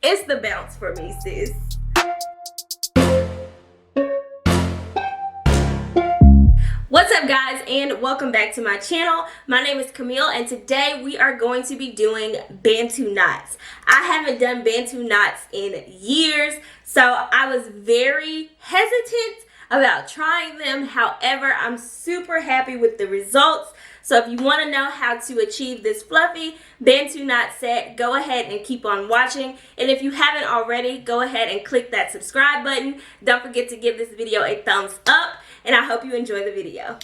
It's the bounce for me, sis. What's up, guys, and welcome back to my channel. My name is Camille, and today we are going to be doing Bantu knots. I haven't done Bantu knots in years, so I was very hesitant about trying them. However, I'm super happy with the results. So if you want to know how to achieve this fluffy Bantu knot set, go ahead and keep on watching. And if you haven't already, go ahead and click that subscribe button. Don't forget to give this video a thumbs up, and I hope you enjoy the video.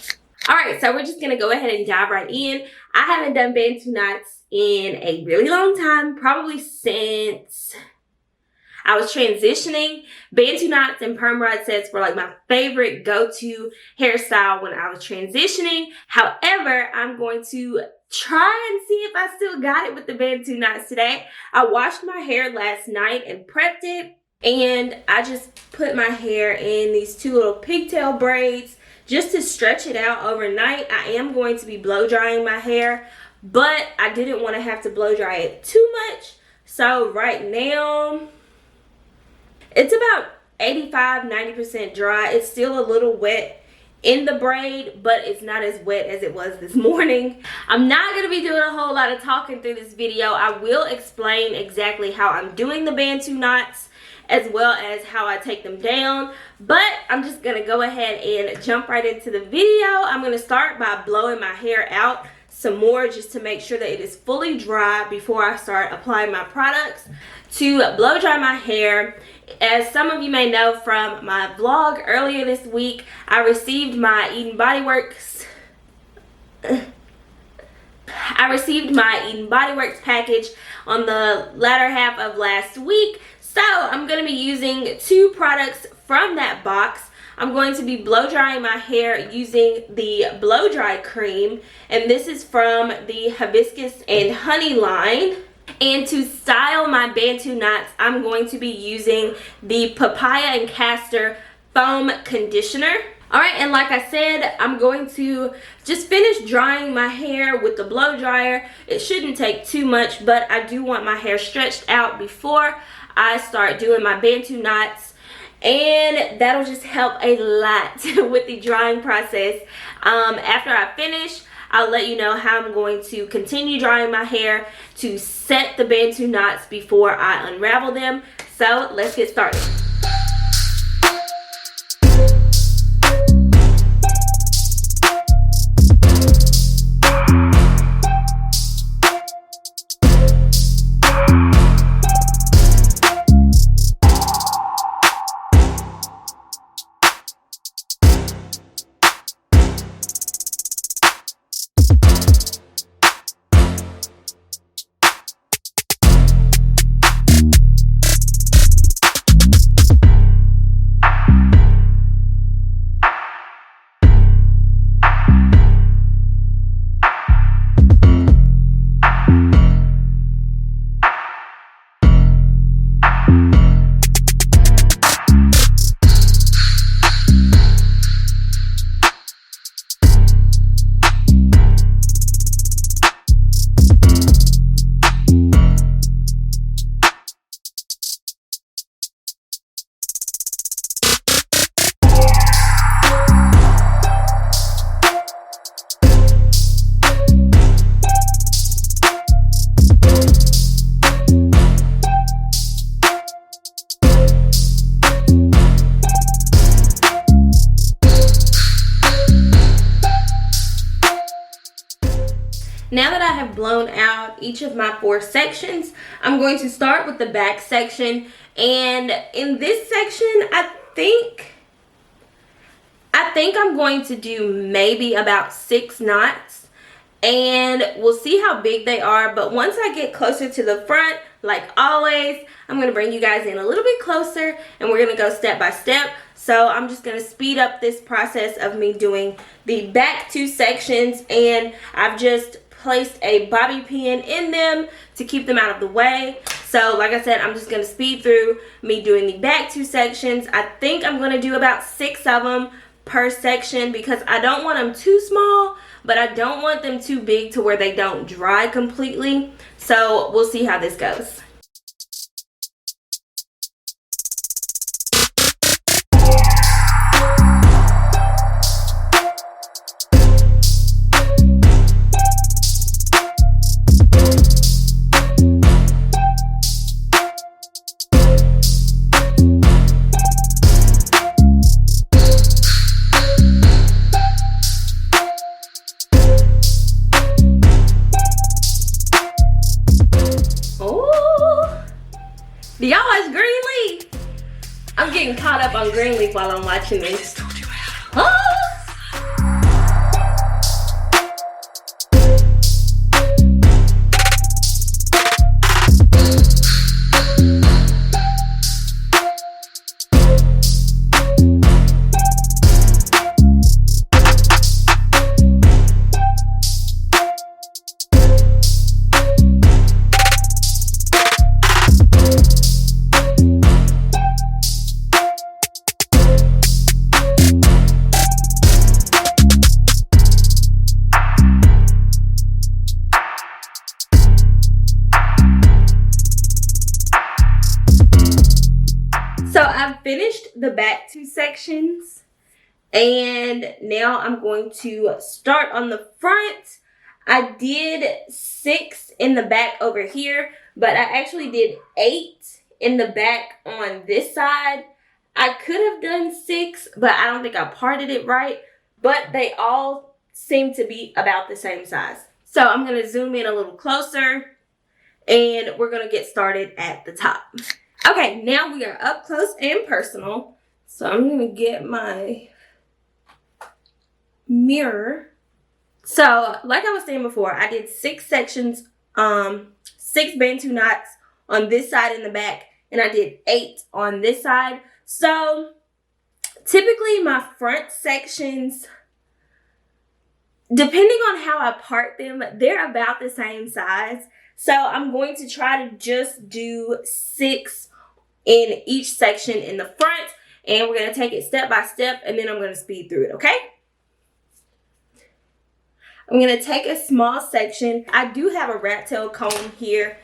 Alright, so we're just going to go ahead and dive right in. I haven't done Bantu knots in a really long time, probably since I was transitioning. Bantu knots and perm rod sets were like my favorite go-to hairstyle when I was transitioning. However, I'm going to try and see if I still got it with the Bantu knots today. I washed my hair last night and prepped it, and I just put my hair in these two little pigtail braids just to stretch it out overnight. I am going to be blow drying my hair, but I didn't want to have to blow dry it too much. So right now, it's about 85–90% dry. It's still a little wet in the braid, but it's not as wet as it was this morning. I'm not going to be doing a whole lot of talking through this video. I will explain exactly how I'm doing the Bantu knots as well as how I take them down, but I'm just going to go ahead and jump right into the video. I'm going to start by blowing my hair out some more just to make sure that it is fully dry before I start applying my products. To blow dry my hair, as some of you may know from my vlog earlier this week, I received my Bodyworks package on the latter half of last week. So I'm going to be using two products from that box. I'm going to be blow drying my hair using the blow dry cream, and this is from the Hibiscus and Honey line. And to style my Bantu knots, I'm going to be using the Papaya Castor foam conditioner. Alright, and like I said, I'm going to just finish drying my hair with the blow dryer. It shouldn't take too much, but I do want my hair stretched out before I start doing my Bantu knots. And that'll just help a lot with the drying process. After I finish, I'll let you know how I'm going to continue drying my hair to set the Bantu knots before I unravel them. So let's get started. Now that I have blown out each of my 4 sections, I'm going to start with the back section. And in this section, I think I'm going to do maybe about 6 knots. And we'll see how big they are. But once I get closer to the front, like always, I'm going to bring you guys in a little bit closer, and we're going to go step by step. So I'm just going to speed up this process of me doing the back 2 sections, and I've just placed a bobby pin in them to keep them out of the way. So like I said, I'm just going to speed through me doing the back 2 sections. I think I'm going to do about 6 of them per section because I don't want them too small, but I don't want them too big to where they don't dry completely. So we'll see how this goes. Do y'all watch Greenleaf? I'm getting caught up on Greenleaf while I'm watching this. Oh! So I've finished the back two sections and now I'm going to start on the front. I did 6 in the back over here, but I actually did 8 in the back on this side. I could have done 6, but I don't think I parted it right, but they all seem to be about the same size. So I'm going to zoom in a little closer and we're going to get started at the top. Okay, now we are up close and personal. So I'm going to get my mirror. So like I was saying before, I did 6 sections, 6 Bantu knots on this side in the back, and I did 8 on this side. So typically my front sections, depending on how I part them, they're about the same size. So I'm going to try to just do 6 in each section in the front, and we're going to take it step by step, and then I'm going to speed through it, okay? I'm going to take a small section. I do have a rat tail comb here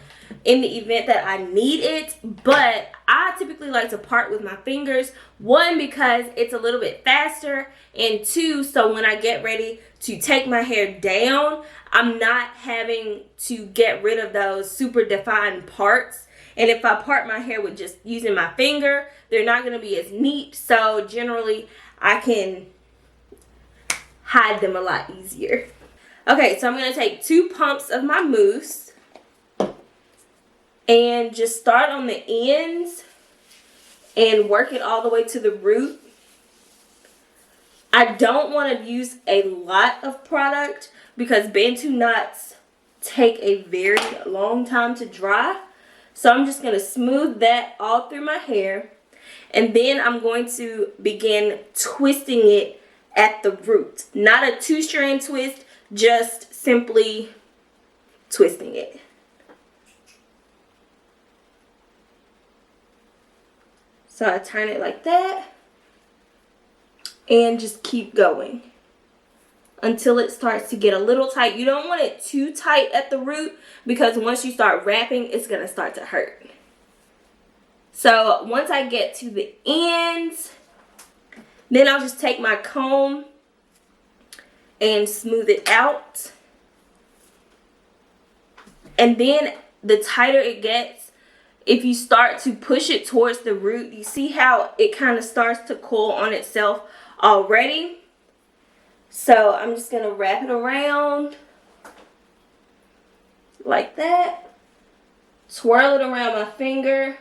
in the event that I need it, but I typically like to part with my fingers. 1, because it's a little bit faster, and 2, so when I get ready to take my hair down, I'm not having to get rid of those super defined parts. And if I part my hair with just using my finger, they're not going to be as neat. So generally, I can hide them a lot easier. Okay, so I'm going to take 2 pumps of my mousse and just start on the ends and work it all the way to the root. I don't want to use a lot of product because Bantu knots take a very long time to dry. So I'm just going to smooth that all through my hair. And then I'm going to begin twisting it at the root. Not a 2-strand twist, just simply twisting it. So I turn it like that. And just keep going until it starts to get a little tight. You don't want it too tight at the root because once you start wrapping, it's going to start to hurt. So once I get to the ends, then I'll just take my comb and smooth it out. And then the tighter it gets, if you start to push it towards the root, you see how it kind of starts to coil on itself already. So I'm just going to wrap it around like that. Twirl it around my finger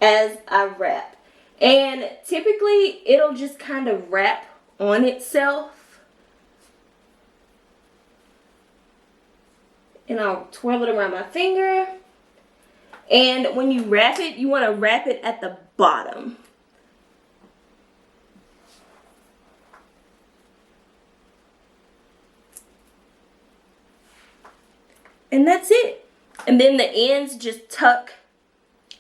as I wrap. And typically it'll just kind of wrap on itself. And I'll twirl it around my finger. And when you wrap it, you want to wrap it at the bottom. And that's it. And then the ends just tuck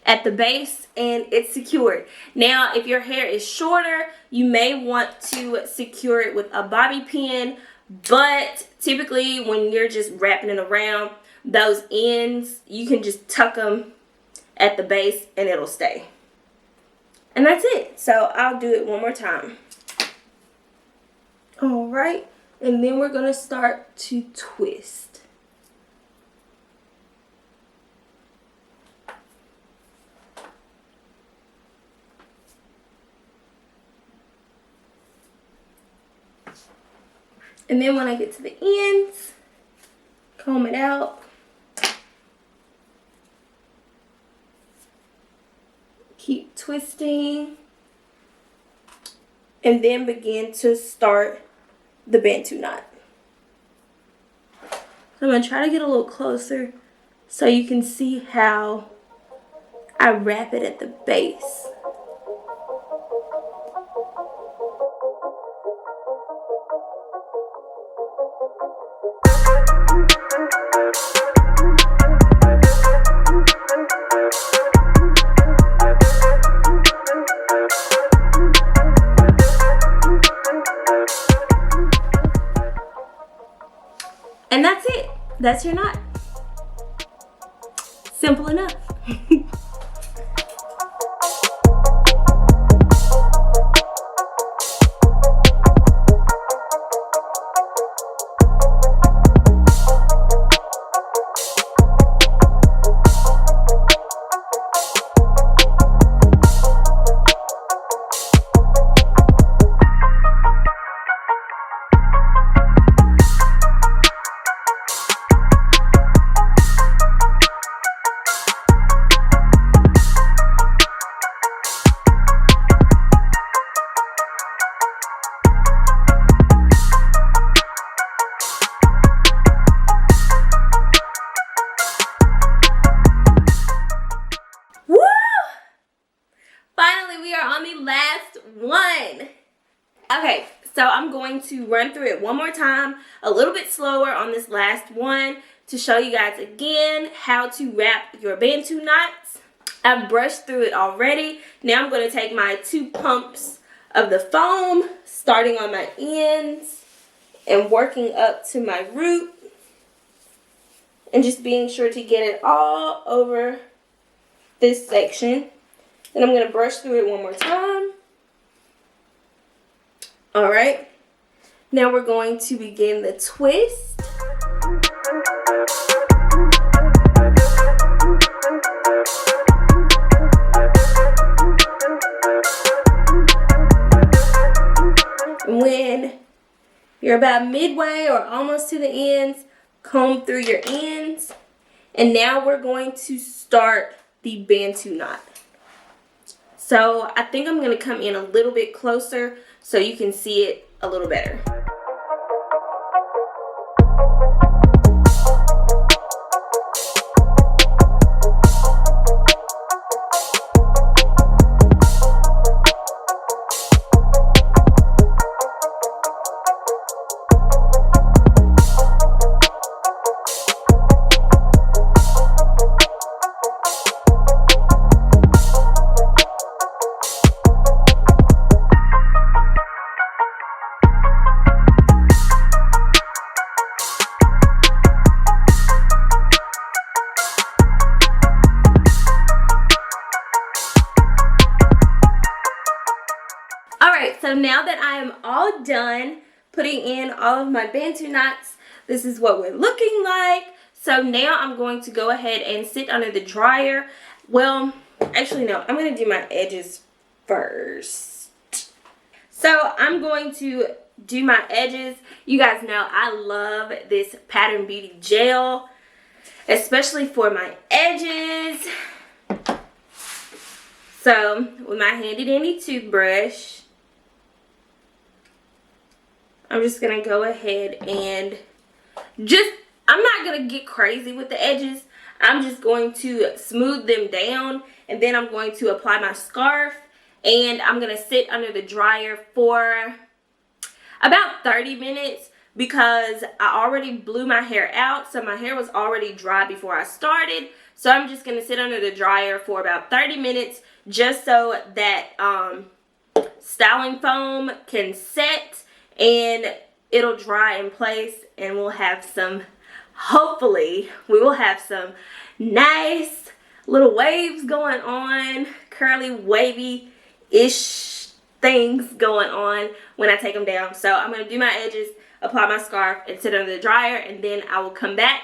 at the base and it's secured. Now, if your hair is shorter, you may want to secure it with a bobby pin, but typically when you're just wrapping it around, those ends, you can just tuck them at the base and it'll stay. And that's it. So I'll do it one more time. All right. And then we're going to start to twist. And then when I get to the ends, comb it out. Keep twisting. And then begin to start the Bantu knot. I'm going to try to get a little closer so you can see how I wrap it at the base. And that's it. That's your knot. Simple enough. One. Okay, so I'm going to run through it one more time, a little bit slower on this last one to show you guys again how to wrap your Bantu knots. I've brushed through it already. Now I'm going to take my 2 pumps of the foam, starting on my ends and working up to my root, and just being sure to get it all over this section. Then I'm going to brush through it one more time. Alright, now we're going to begin the twist. When you're about midway or almost to the ends, comb through your ends. And now we're going to start the Bantu knot. So I think I'm going to come in a little bit closer so you can see it a little better. So now that I am all done putting in all of my Bantu knots, this is what we're looking like. So now I'm going to go ahead and sit under the dryer. Well, actually no, I'm going to do my edges first. So I'm going to do my edges. You guys know I love this Pattern Beauty gel, especially for my edges. So with my handy dandy toothbrush, I'm just going to go ahead and I'm not going to get crazy with the edges. I'm just going to smooth them down, and then I'm going to apply my scarf, and I'm going to sit under the dryer for about 30 minutes because I already blew my hair out. So my hair was already dry before I started. So I'm just going to sit under the dryer for about 30 minutes just so that styling foam can set and it'll dry in place, and we'll have some, hopefully, we will have some nice little waves going on, curly, wavy-ish things going on when I take them down. So I'm going to do my edges, apply my scarf, and sit under the dryer, and then I will come back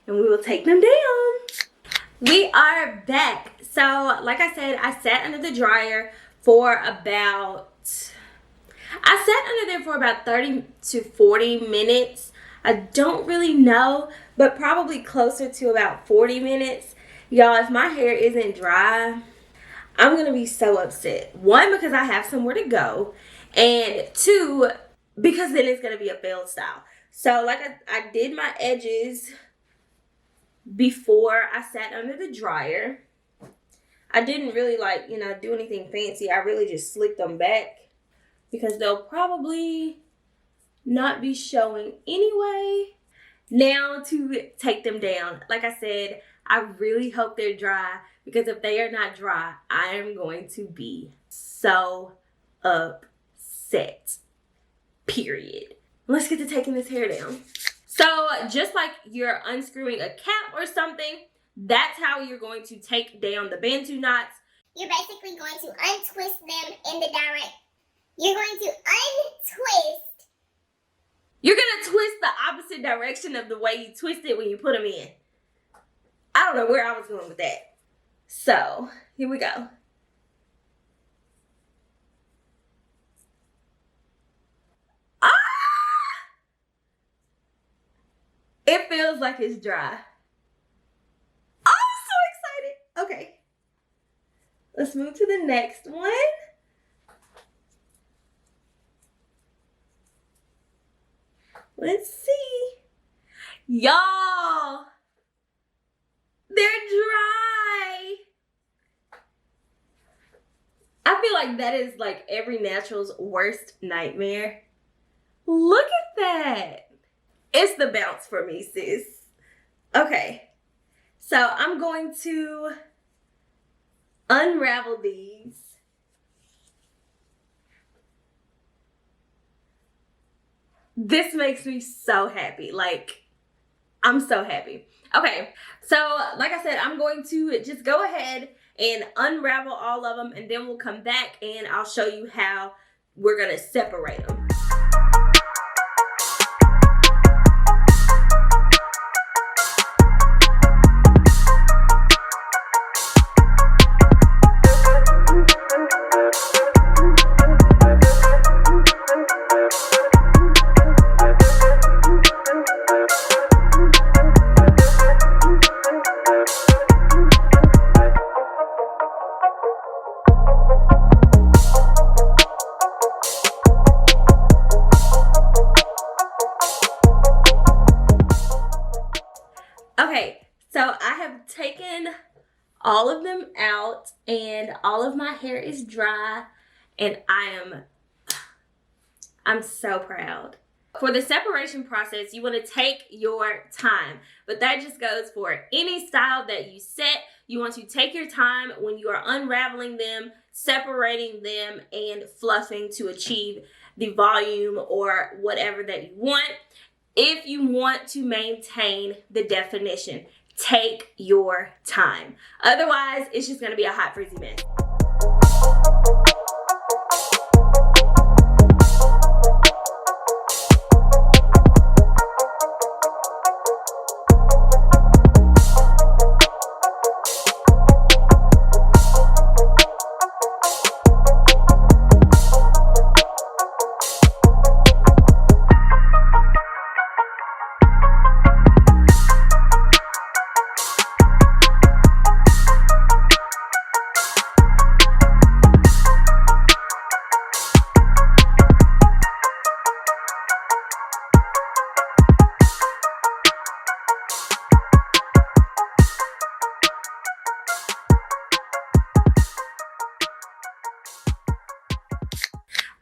and we will take them down. We are back. So like I said, I sat under the dryer for about, I sat under there for about 30 to 40 minutes. I don't really know, but probably closer to about 40 minutes. Y'all, if my hair isn't dry, I'm going to be so upset. One, because I have somewhere to go. And two, because then it's going to be a failed style. So like I did my edges before I sat under the dryer. I didn't really do anything fancy. I really just slicked them back because they'll probably not be showing anyway. Now to take them down. Like I said, I really hope they're dry because if they are not dry, I am going to be so upset. Period. Let's get to taking this hair down. So just like you're unscrewing a cap or something, that's how you're going to take down the Bantu knots. You're basically going to untwist them in the direct. You're going to untwist. You're going to twist the opposite direction of the way you twist it when you put them in. I don't know where I was going with that. So, here we go. Ah! It feels like it's dry. Oh, I'm so excited. Okay. Let's move to the next one. Let's see. Y'all, they're dry. I feel like that is like every natural's worst nightmare. Look at that. It's the bounce for me, sis. Okay. So I'm going to unravel these. This makes me so happy. Like, I'm so happy. Okay, so like I said, I'm going to just go ahead and unravel all of them, and then we'll come back and I'll show you how we're gonna separate them. Okay, so I have taken all of them out and all of my hair is dry and I'm so proud. For the separation process, you want to take your time, but that just goes for any style that you set. You want to take your time when you are unraveling them, separating them, and fluffing to achieve the volume or whatever that you want. If you want to maintain the definition, take your time. Otherwise, it's just going to be a hot, frizzy mess.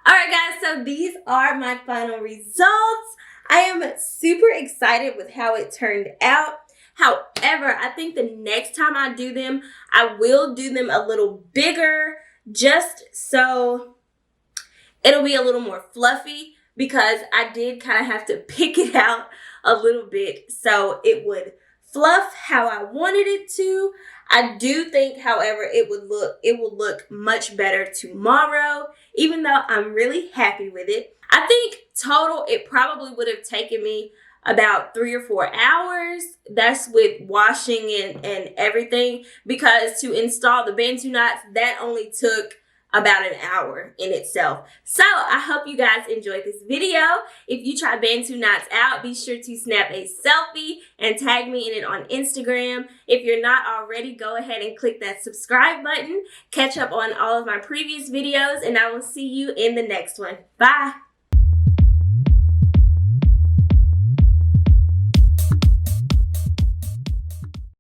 Alright guys, so these are my final results. I am super excited with how it turned out. However, I think the next time I do them, I will do them a little bigger just so it'll be a little more fluffy, because I did kind of have to pick it out a little bit so it would fluff how I wanted it to. I do think, however, it will look much better tomorrow, even though I'm really happy with it. I think total it probably would have taken me about 3 or 4 hours. That's with washing and everything, because to install the Bantu knots, that only took about an hour in itself. So I hope you guys enjoyed this video. If you try Bantu knots out, be sure to snap a selfie and tag me in it on Instagram. If you're not already, go ahead and click that subscribe button. Catch up on all of my previous videos, and I will see you in the next one. Bye.